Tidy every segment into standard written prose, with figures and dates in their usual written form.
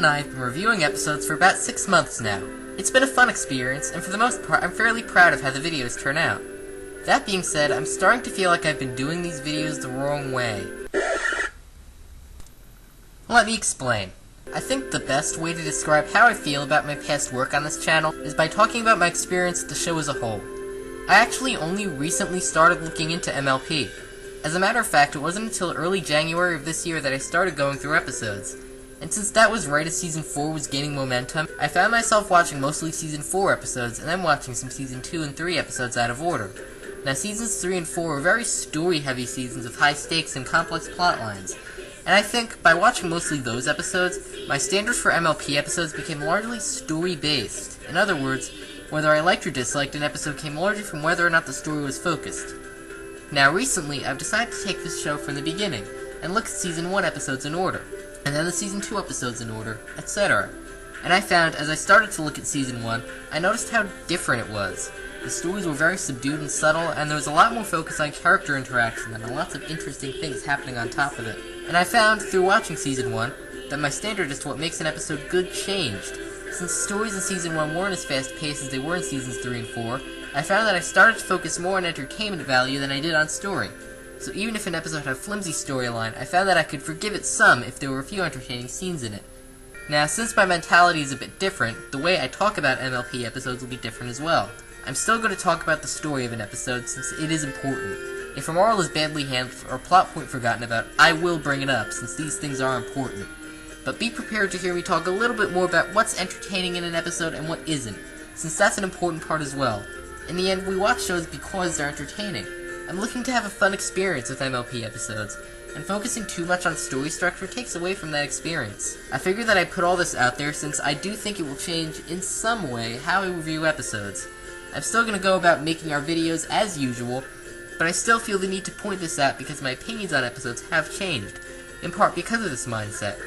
and I have been reviewing episodes for about 6 months now. It's been a fun experience, and for the most part, I'm fairly proud of how the videos turn out. That being said, I'm starting to feel like I've been doing these videos the wrong way. Let me explain. I think the best way to describe how I feel about my past work on this channel is by talking about my experience with the show as a whole. I actually only recently started looking into MLP. As a matter of fact, it wasn't until early January of this year that I started going through episodes. And since that was right as Season 4 was gaining momentum, I found myself watching mostly Season 4 episodes, and then watching some Season 2 and 3 episodes out of order. Now, Seasons 3 and 4 were very story-heavy seasons with high stakes and complex plot lines. And I think, by watching mostly those episodes, my standards for MLP episodes became largely story-based. In other words, whether I liked or disliked an episode came largely from whether or not the story was focused. Now, recently, I've decided to take this show from the beginning, and look at Season 1 episodes in order, and then the Season 2 episodes in order, etc. And I found, as I started to look at Season 1, I noticed how different it was. The stories were very subdued and subtle, and there was a lot more focus on character interaction and lots of interesting things happening on top of it. And I found, through watching Season 1, that my standard as to what makes an episode good changed. Since stories in Season 1 weren't as fast-paced as they were in Seasons 3 and 4, I found that I started to focus more on entertainment value than I did on story. So even if an episode had a flimsy storyline, I found that I could forgive it some if there were a few entertaining scenes in it. Now, since my mentality is a bit different, the way I talk about MLP episodes will be different as well. I'm still going to talk about the story of an episode since it is important. If a moral is badly handled or a plot point forgotten about, I will bring it up since these things are important. But be prepared to hear me talk a little bit more about what's entertaining in an episode and what isn't, since that's an important part as well. In the end, we watch shows because they're entertaining. I'm looking to have a fun experience with MLP episodes, and focusing too much on story structure takes away from that experience. I figured that I'd put all this out there since I do think it will change, in some way, how I review episodes. I'm still going to go about making our videos as usual, but I still feel the need to point this out because my opinions on episodes have changed, in part because of this mindset.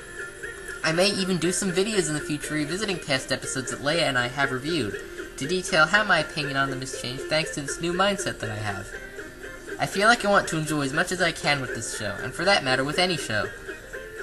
I may even do some videos in the future revisiting past episodes that Leia and I have reviewed, to detail how my opinion on them has changed thanks to this new mindset that I have. I feel like I want to enjoy as much as I can with this show, and for that matter, with any show.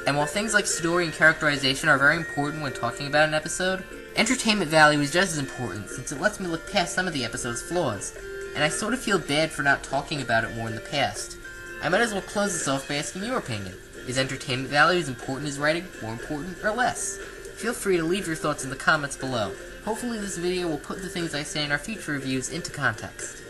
And while things like story and characterization are very important when talking about an episode, entertainment value is just as important, since it lets me look past some of the episode's flaws, and I sort of feel bad for not talking about it more in the past. I might as well close this off by asking your opinion. Is entertainment value as important as writing, more important, or less? Feel free to leave your thoughts in the comments below. Hopefully this video will put the things I say in our future reviews into context.